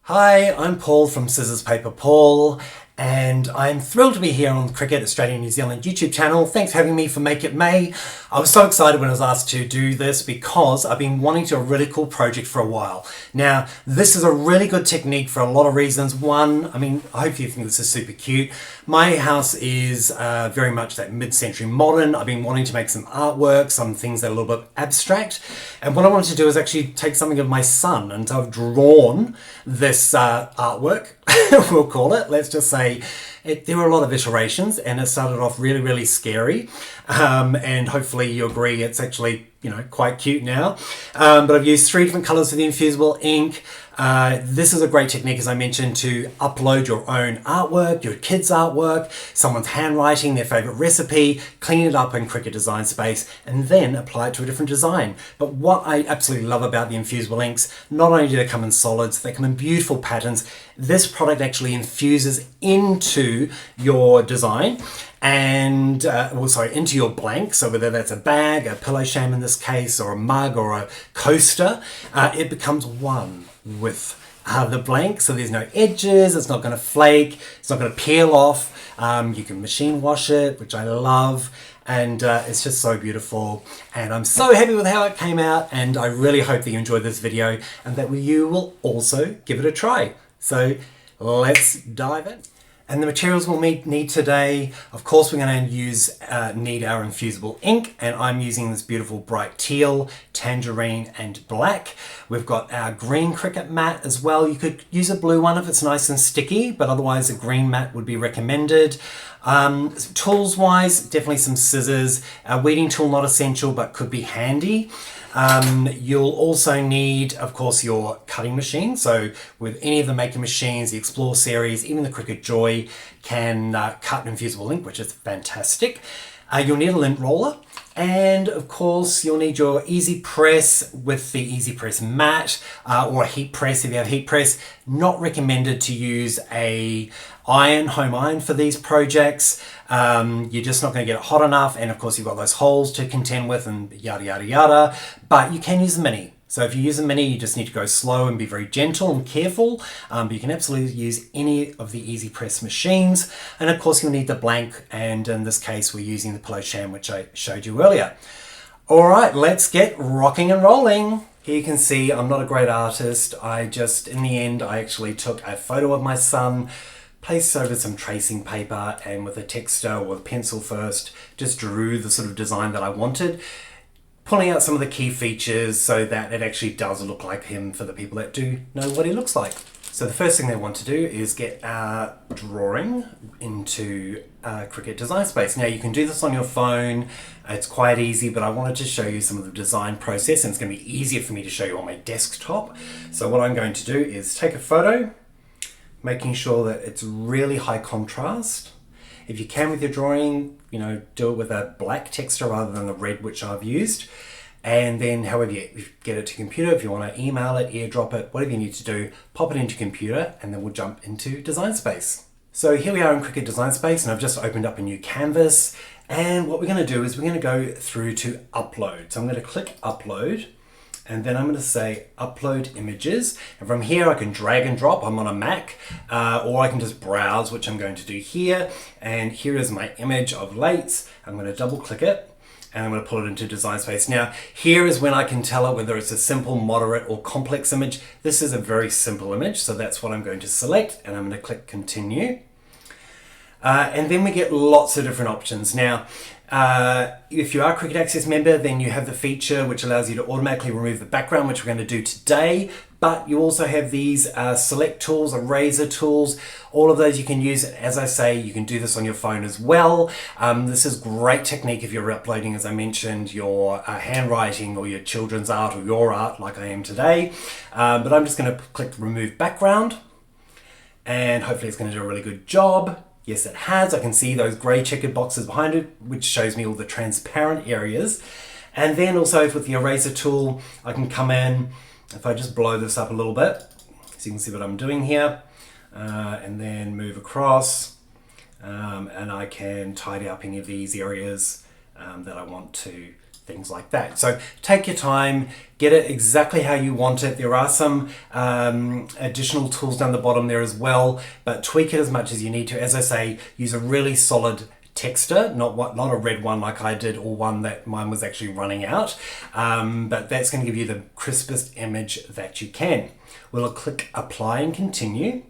Hi, I'm Paul from Scissors Paper Paul, and I'm thrilled to be here on the Cricket Australia New Zealand YouTube channel. Thanks for having me for Make It May. I was so excited when I was asked to do this because I've been wanting to do a really cool project for a while. Now, this is a really good technique for a lot of reasons. One, I hope you think this is super cute. My house is very much that mid-century modern. I've been wanting to make some artwork, some things that are a little bit abstract. And what I wanted to do is actually take something of my son, and so I've drawn this artwork, we'll call it. Let's just say there were a lot of iterations, and it started off really, really scary. And hopefully you agree it's actually, quite cute now. But I've used 3 different colors for the Infusible ink. This is a great technique, as I mentioned, to upload your own artwork, your kids' artwork, someone's handwriting, their favorite recipe, clean it up in Cricut Design Space, and then apply it to a different design. But what I absolutely love about the Infusible inks, not only do they come in solids, they come in beautiful patterns. This product actually infuses into your design and into your blank. So whether that's a bag, a pillow sham in this case, or a mug or a coaster, it becomes one with the blank. So there's no edges, it's not going to flake, it's not going to peel off. You can machine wash it, which I love, and it's just so beautiful, and I'm so happy with how it came out, and I really hope that you enjoyed this video and that you will also give it a try. So let's dive in. And the materials we'll need today, of course, we're going to need our infusible ink, and I'm using this beautiful bright teal, tangerine and black. We've got our green Cricut mat as well. You could use a blue one if it's nice and sticky, but otherwise a green mat would be recommended. Tools wise, definitely some scissors. A weeding tool, not essential, but could be handy. You'll also need, of course, your cutting machine. So with any of the Maker machines, the Explore series, even the Cricut Joy can cut infusible ink, which is fantastic. You'll need a lint roller. And of course, you'll need your Easy Press with the Easy Press mat, or a heat press if you have heat press. Not recommended to use a home iron for these projects. You're just not going to get it hot enough, and of course you've got those holes to contend with and yada yada yada, but you can use a mini. So if you use a mini, you just need to go slow and be very gentle and careful, but you can absolutely use any of the Easy Press machines. And of course you'll need the blank, and in this case we're using the Pillow Sham, which I showed you earlier. All right, let's get rocking and rolling. Here you can see I'm not a great artist. In the end, I actually took a photo of my son, placed over some tracing paper, and with a texter or a pencil first, just drew the sort of design that I wanted, pulling out some of the key features so that it actually does look like him for the people that do know what he looks like. So the first thing they want to do is get our drawing into Cricut Design Space. Now you can do this on your phone, it's quite easy, but I wanted to show you some of the design process, and it's going to be easier for me to show you on my desktop. So what I'm going to do is take a photo, making sure that it's really high contrast. If you can with your drawing, do it with a black texture rather than the red, which I've used. And then however you get it to computer, if you want to email it, airdrop it, whatever you need to do, pop it into computer, and then we'll jump into Design Space. So here we are in Cricut Design Space, and I've just opened up a new canvas. And what we're going to do is we're going to go through to upload. So I'm going to click upload, and then I'm going to say upload images, and from here I can drag and drop. I'm on a Mac, or I can just browse, which I'm going to do here. And here is my image of Lates. I'm going to double click it, and I'm going to pull it into Design Space. Now here is when I can tell it whether it's a simple, moderate or complex image. This is a very simple image, so that's what I'm going to select, and I'm going to click continue. And then we get lots of different options. Now, if you are a Cricut Access member, then you have the feature which allows you to automatically remove the background, which we're going to do today. But you also have these select tools, eraser tools. All of those you can use. As I say, you can do this on your phone as well. This is great technique if you're uploading, as I mentioned, your handwriting or your children's art or your art, like I am today. But I'm just going to click remove background, and hopefully it's going to do a really good job. Yes, it has. I can see those grey checkered boxes behind it, which shows me all the transparent areas. And then also with the eraser tool, I can come in, if I just blow this up a little bit, so you can see what I'm doing here, and then move across, and I can tidy up any of these areas that I want to things like that. So take your time, get it exactly how you want it. There are some additional tools down the bottom there as well, but tweak it as much as you need to. As I say, use a really solid texture, not a red one like I did, or one that mine was actually running out, but that's going to give you the crispest image that you can. We'll click apply and continue,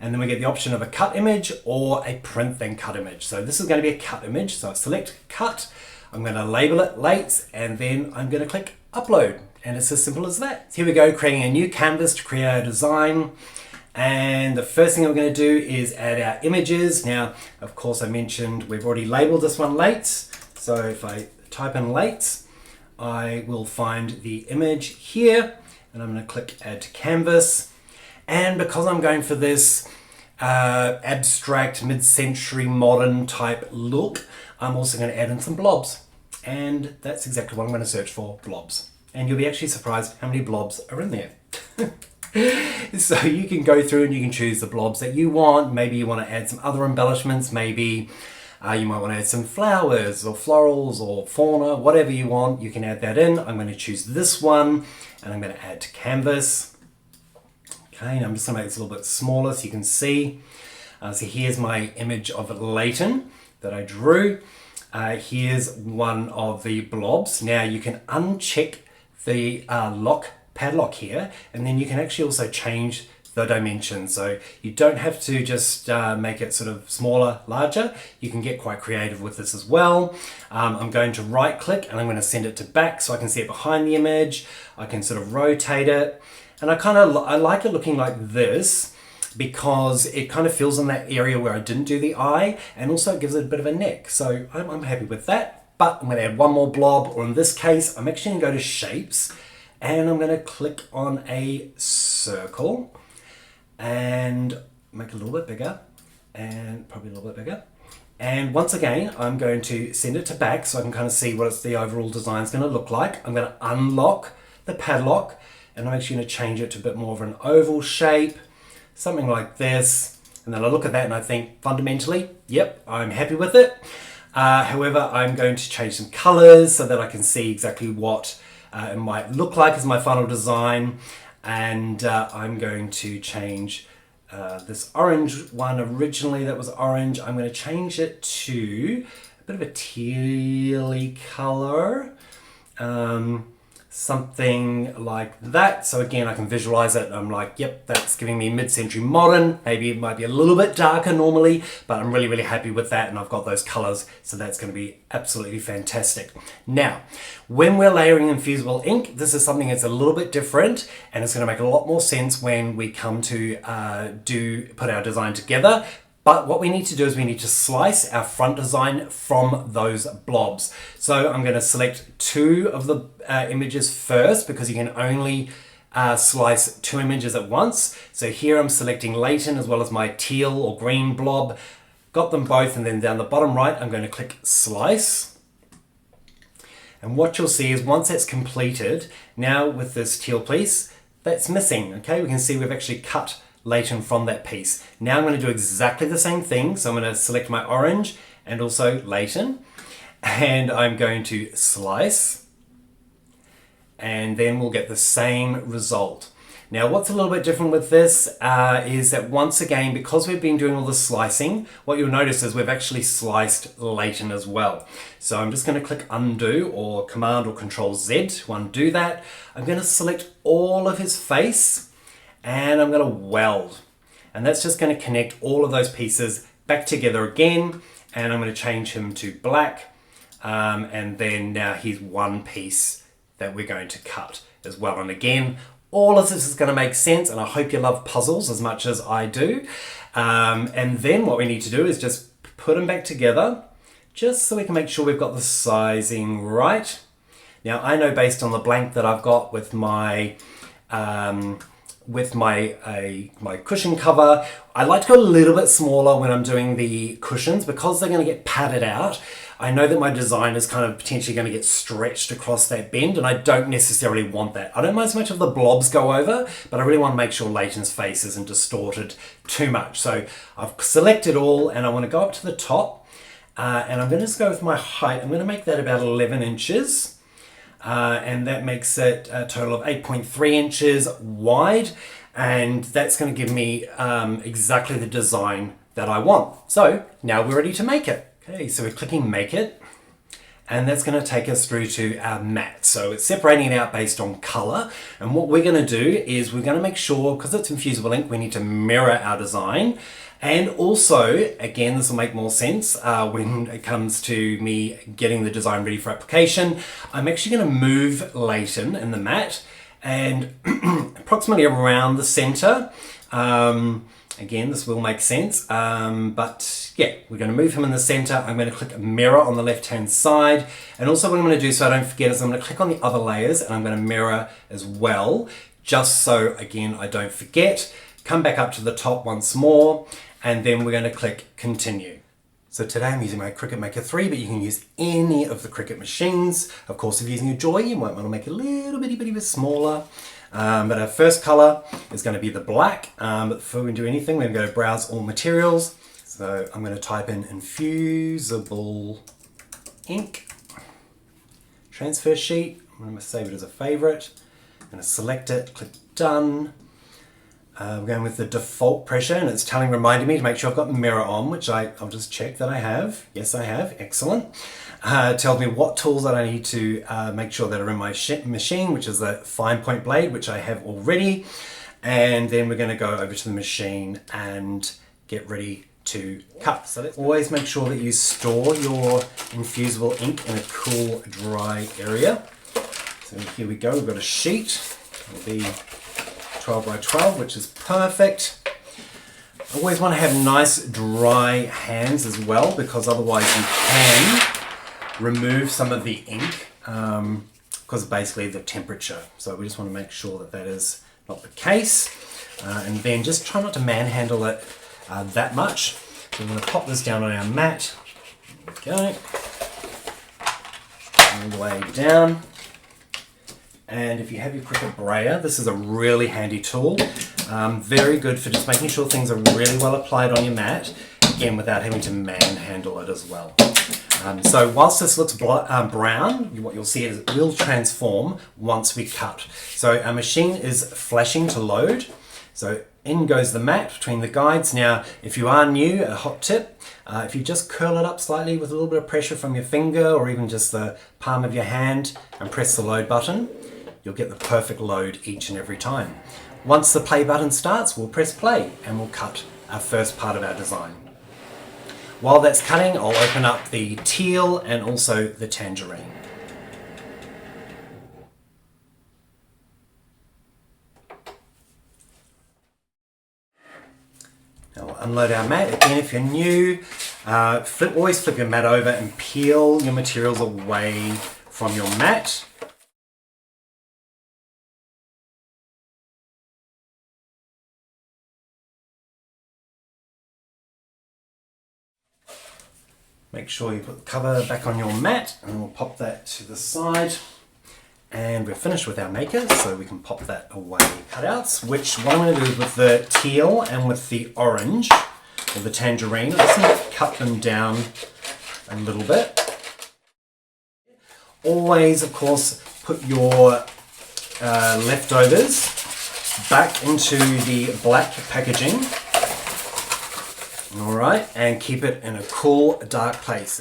and then we get the option of a cut image or a print then cut image. So this is going to be a cut image, so I select cut, I'm going to label it late, and then I'm going to click upload, and it's as simple as that. Here we go, creating a new canvas to create a design. And the first thing I'm going to do is add our images. Now, of course, I mentioned we've already labeled this one late. So if I type in late, I will find the image here, and I'm going to click add to canvas. And because I'm going for this abstract mid-century modern type look, I'm also going to add in some blobs. And that's exactly what I'm going to search for, blobs. And you'll be actually surprised how many blobs are in there. So you can go through and you can choose the blobs that you want. Maybe you want to add some other embellishments. Maybe you might want to add some flowers or florals or fauna, whatever you want. You can add that in. I'm going to choose this one and I'm going to add to canvas. Okay, and I'm just going to make this a little bit smaller so you can see. So here's my image of Leighton that I drew. Here's one of the blobs. Now you can uncheck the padlock here, and then you can actually also change the dimensions. So you don't have to just make it sort of smaller, larger. You can get quite creative with this as well. I'm going to right click and I'm going to send it to back so I can see it behind the image. I can sort of rotate it, and I like it looking like this because it kind of fills in that area where I didn't do the eye, and also it gives it a bit of a neck. So I'm happy with that, but I'm going to add one more blob, or in this case, I'm actually going to go to shapes, and I'm going to click on a circle and make it a little bit bigger, and probably a little bit bigger. And once again, I'm going to send it to back so I can kind of see what the overall design is going to look like. I'm going to unlock the padlock, and I'm actually going to change it to a bit more of an oval shape, something like this. And then I look at that and I think fundamentally, yep, I'm happy with it. However, I'm going to change some colors so that I can see exactly what it might look like as my final design. And I'm going to change this orange one. Originally that was orange. I'm going to change it to a bit of a tealy color, something like that. So again, I can visualize it. I'm like, yep, that's giving me mid-century modern. Maybe it might be a little bit darker normally, but I'm really, really happy with that. And I've got those colors, so that's going to be absolutely fantastic. Now, when we're layering Infusible ink, this is something that's a little bit different, and it's going to make a lot more sense when we come to put our design together. But what we need to do is we need to slice our front design from those blobs. So I'm going to select two of the images first, because you can only slice two images at once. So here I'm selecting Leighton as well as my teal or green blob. Got them both, and then down the bottom right, I'm going to click slice. And what you'll see is once that's completed, now with this teal piece, that's missing. Okay, we can see we've actually cut Leighton from that piece. Now I'm going to do exactly the same thing. So I'm going to select my orange and also Leighton, and I'm going to slice, and then we'll get the same result. Now what's a little bit different with this is that once again, because we've been doing all the slicing, what you'll notice is we've actually sliced Leighton as well. So I'm just going to click undo, or Command or Control Z to undo that. I'm going to select all of his face, and I'm going to weld, and that's just going to connect all of those pieces back together again. And I'm going to change him to black, and then now he's one piece that we're going to cut as well. And again, all of this is going to make sense, and I hope you love puzzles as much as I do. And then what we need to do is just put them back together, just so we can make sure we've got the sizing right. Now I know based on the blank that I've got with my my cushion cover, I like to go a little bit smaller when I'm doing the cushions, because they're going to get padded out. I know that my design is kind of potentially going to get stretched across that bend, and I don't necessarily want that. I don't mind so much if the blobs go over, but I really want to make sure Leighton's face isn't distorted too much. So I've selected all, and I want to go up to the top, and I'm going to just go with my height. I'm going to make that about 11 inches. and that makes it a total of 8.3 inches wide, and that's going to give me exactly the design that I want. So now we're ready to make it. Okay, so we're clicking make it, and that's going to take us through to our mat. So it's separating it out based on color, and what we're going to do is we're going to make sure, because it's Infusible ink, we need to mirror our design. And also, again, this will make more sense when it comes to me getting the design ready for application. I'm actually going to move Leighton in the mat and approximately around the center. Again, this will make sense, but yeah, we're going to move him in the center. I'm going to click mirror on the left-hand side. And also what I'm going to do, so I don't forget, is I'm going to click on the other layers and I'm going to mirror as well, just so, again, I don't forget. Come back up to the top once more, and then we're going to click continue. So today I'm using my Cricut Maker 3, but you can use any of the Cricut machines. Of course, if you're using a Joy, you might want to make it a little bit smaller. But our first color is going to be the black. But before we do anything, we're going to go to browse all materials. So I'm going to type in Infusible Ink, transfer sheet. I'm going to save it as a favorite. I'm going to select it, click done. We're going with the default pressure, and it's reminding me to make sure I've got mirror on, which I'll just check that I have. Yes, I have. Excellent. It tells me what tools that I need to make sure that are in my machine, which is the fine point blade, which I have already. And then we're going to go over to the machine and get ready to cut. So let's always make sure that you store your Infusible ink in a cool, dry area. So here we go. We've got a sheet. It'll be 12 by 12, which is perfect. I always want to have nice dry hands as well, because otherwise you can remove some of the ink because basically the temperature. So we just want to make sure that that is not the case, and then just try not to manhandle it that much. So we're going to pop this down on our mat. There we go. All the way down. And if you have your Cricut brayer, this is a really handy tool. Very good for just making sure things are really well applied on your mat, again, without having to manhandle it as well. So whilst this looks brown, what you'll see is it will transform once we cut. So our machine is flashing to load. So in goes the mat between the guides. Now, if you are new, a hot tip, if you just curl it up slightly with a little bit of pressure from your finger or even just the palm of your hand and press the load button, you'll get the perfect load each and every time. Once the play button starts, we'll press play and we'll cut our first part of our design. While that's cutting, I'll open up the teal and also the tangerine. Now we'll unload our mat. Again, if you're new, always flip your mat over and peel your materials away from your mat. Make sure you put the cover back on your mat, and we'll pop that to the side. And we're finished with our maker, so we can pop that away. Cutouts, which what I'm going to do is with the teal and with the orange, or the tangerine, I'm just going to cut them down a little bit. Always, of course, put your leftovers back into the black packaging. All right, and keep it in a cool, dark place.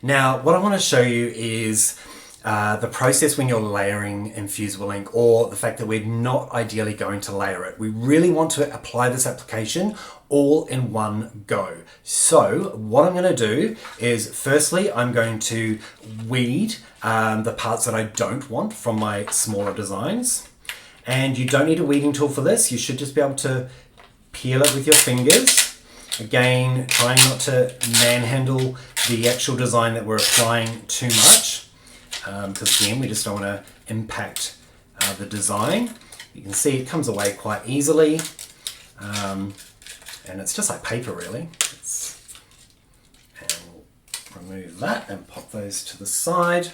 Now, what I want to show you is the process when you're layering Infusible ink, or the fact that we're not ideally going to layer it. We really want to apply this application all in one go. So what I'm going to do is, firstly, I'm going to weed the parts that I don't want from my smaller designs. And you don't need a weeding tool for this. You should just be able to peel it with your fingers. Again, trying not to manhandle the actual design that we're applying too much, because again, we just don't want to impact the design. You can see it comes away quite easily, and it's just like paper really. And we'll remove that and pop those to the side.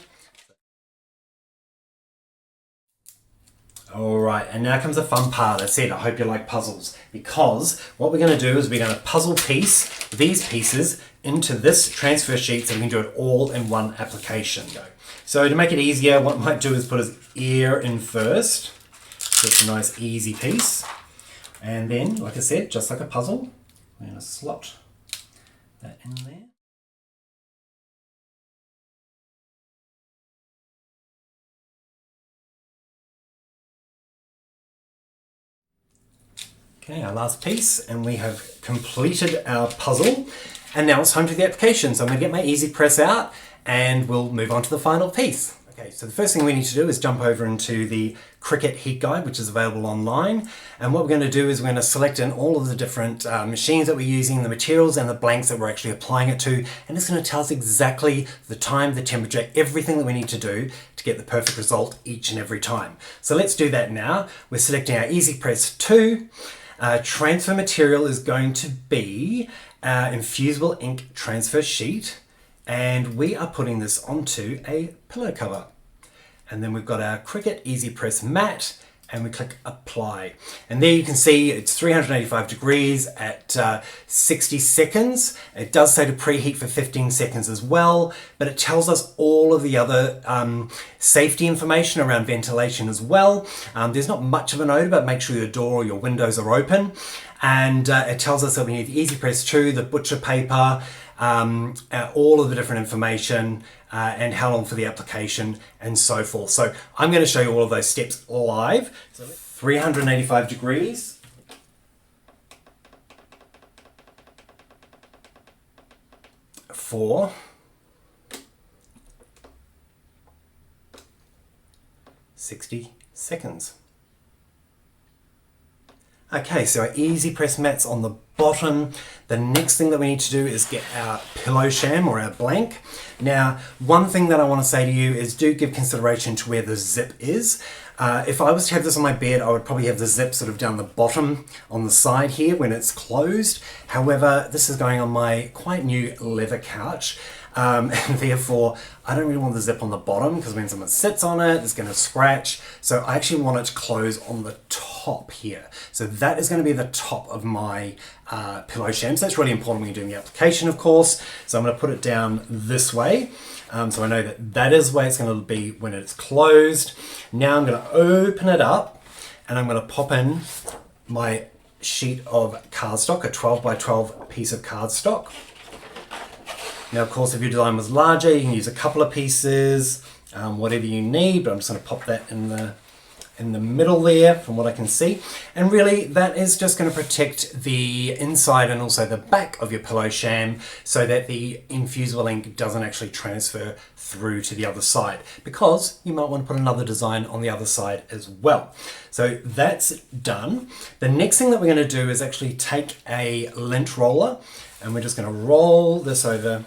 Alright, and now comes the fun part. I said, I hope you like puzzles, because what we're going to do is we're going to puzzle piece these pieces into this transfer sheet so we can do it all in one application. So to make it easier, what I might do is put his ear in first. So it's a nice easy piece. And then, like I said, just like a puzzle, I'm going to slot that in there. Okay, our last piece, and we have completed our puzzle. And now it's time to do the application. So I'm going to get my Easy Press out and we'll move on to the final piece. Okay, so the first thing we need to do is jump over into the Cricut Heat Guide, which is available online. And what we're going to do is we're going to select in all of the different machines that we're using, the materials and the blanks that we're actually applying it to. And it's going to tell us exactly the time, the temperature, everything that we need to do to get the perfect result each and every time. So let's do that now. We're selecting our Easy Press 2. Transfer material is going to be our Infusible Ink transfer sheet, and we are putting this onto a pillow cover. And then we've got our Cricut Easy Press mat, and we click apply. And there you can see it's 385 degrees at 60 seconds. It does say to preheat for 15 seconds as well, but it tells us all of the other safety information around ventilation as well. There's not much of an odor, but make sure your door or your windows are open. And it tells us that we need the Easy Press 2, the butcher paper, all of the different information, and how long for the application and so forth. So I'm going to show you all of those steps live. So 385 degrees. For 60 seconds. Okay, so our Easy Press mat's on the bottom. The next thing that we need to do is get our pillow sham or our blank. Now, one thing that I want to say to you is do give consideration to where the zip is. If I was to have this on my bed, I would probably have the zip sort of down the bottom on the side here when it's closed. However, this is going on my quite new leather couch. And therefore, I don't really want the zip on the bottom because when someone sits on it, it's going to scratch. So I actually want it to close on the top here. So that is going to be the top of my pillow sham. So that's really important when you're doing the application, of course. So I'm going to put it down this way. So I know that that is where it's going to be when it's closed. Now I'm going to open it up and I'm going to pop in my sheet of cardstock, a 12 by 12 piece of cardstock. Now, of course, if your design was larger, you can use a couple of pieces, whatever you need, but I'm just going to pop that in the middle there from what I can see. And really, that is just going to protect the inside and also the back of your pillow sham so that the infusible ink doesn't actually transfer through to the other side, because you might want to put another design on the other side as well. So that's done. The next thing that we're going to do is actually take a lint roller, and we're just going to roll this over.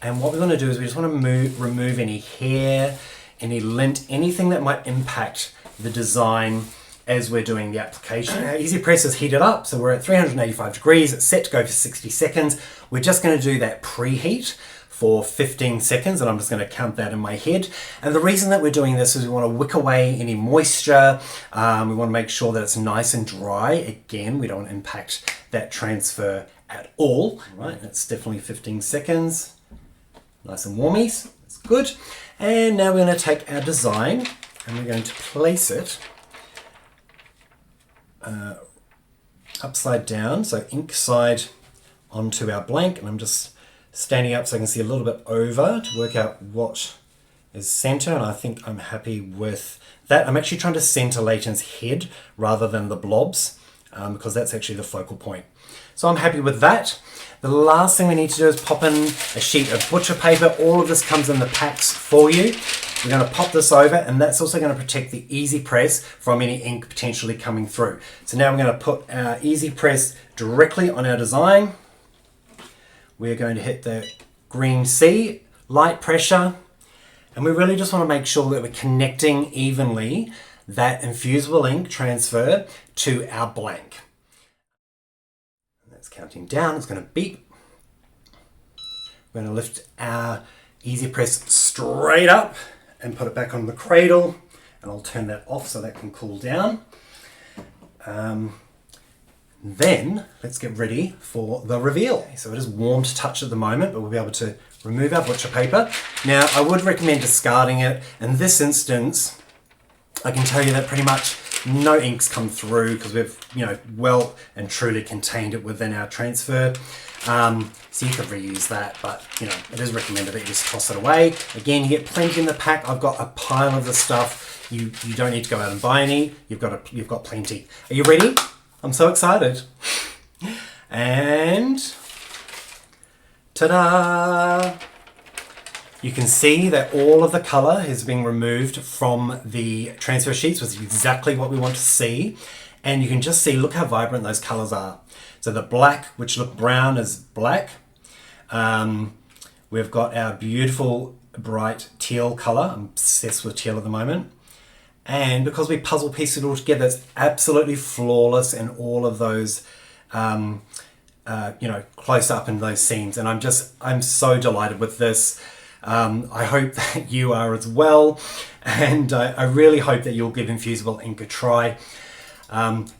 And what we're going to do is we just want to remove any hair, any lint, anything that might impact the design as we're doing the application. Our Easy Press is heated up, so we're at 385 degrees. It's set to go for 60 seconds. We're just going to do that preheat for 15 seconds, and I'm just going to count that in my head. And the reason that we're doing this is we want to wick away any moisture. We want to make sure that it's nice and dry. Again, we don't want to impact that transfer at all. Right, that's definitely 15 seconds. Nice and warmies, that's good. And now we're going to take our design and we're going to place it upside down, so ink side onto our blank, and I'm just standing up so I can see a little bit over to work out what is center, and I think I'm happy with that. I'm actually trying to center Leighton's head rather than the blobs because that's actually the focal point. So I'm happy with that. The last thing we need to do is pop in a sheet of butcher paper. All of this comes in the packs for you. We're going to pop this over, and that's also going to protect the Easy Press from any ink potentially coming through. So now we're going to put our Easy Press directly on our design. We're going to hit the green C, light pressure, and we really just want to make sure that we're connecting evenly that infusible ink transfer to our blank. That's counting down, it's going to beep. We're going to lift our Easy Press straight up and put it back on the cradle, and I'll turn that off so that can cool down. Then let's get ready for the reveal. So it is warm to touch at the moment, but we'll be able to remove our butcher paper. Now, I would recommend discarding it. In this instance, I can tell you that pretty much no inks come through because we've, well and truly contained it within our transfer. So you could reuse that, but it is recommended that you just toss it away. Again, you get plenty in the pack. I've got a pile of the stuff. You don't need to go out and buy any. You've got plenty. Are you ready? I'm so excited. And ta-da! You can see that all of the color has been removed from the transfer sheets, which is exactly what we want to see. And you can just see, look how vibrant those colors are. So the black, which look brown, is black. We've got our beautiful bright teal color. I'm obsessed with teal at the moment. And because we puzzle pieced it all together, it's absolutely flawless in all of those, close up in those scenes. And I'm so delighted with this. I hope that you are as well. And I really hope that you'll give Infusible Ink a try.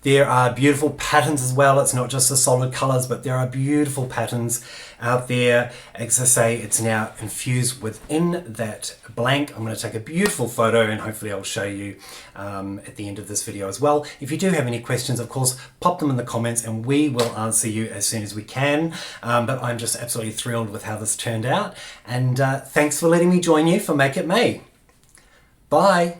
There are beautiful patterns as well. It's not just the solid colors, but there are beautiful patterns out there. As I say, it's now infused within that blank. I'm going to take a beautiful photo and hopefully I'll show you at the end of this video as well. If you do have any questions, of course, pop them in the comments and we will answer you as soon as we can. But I'm just absolutely thrilled with how this turned out. And thanks for letting me join you for Make It May. Bye.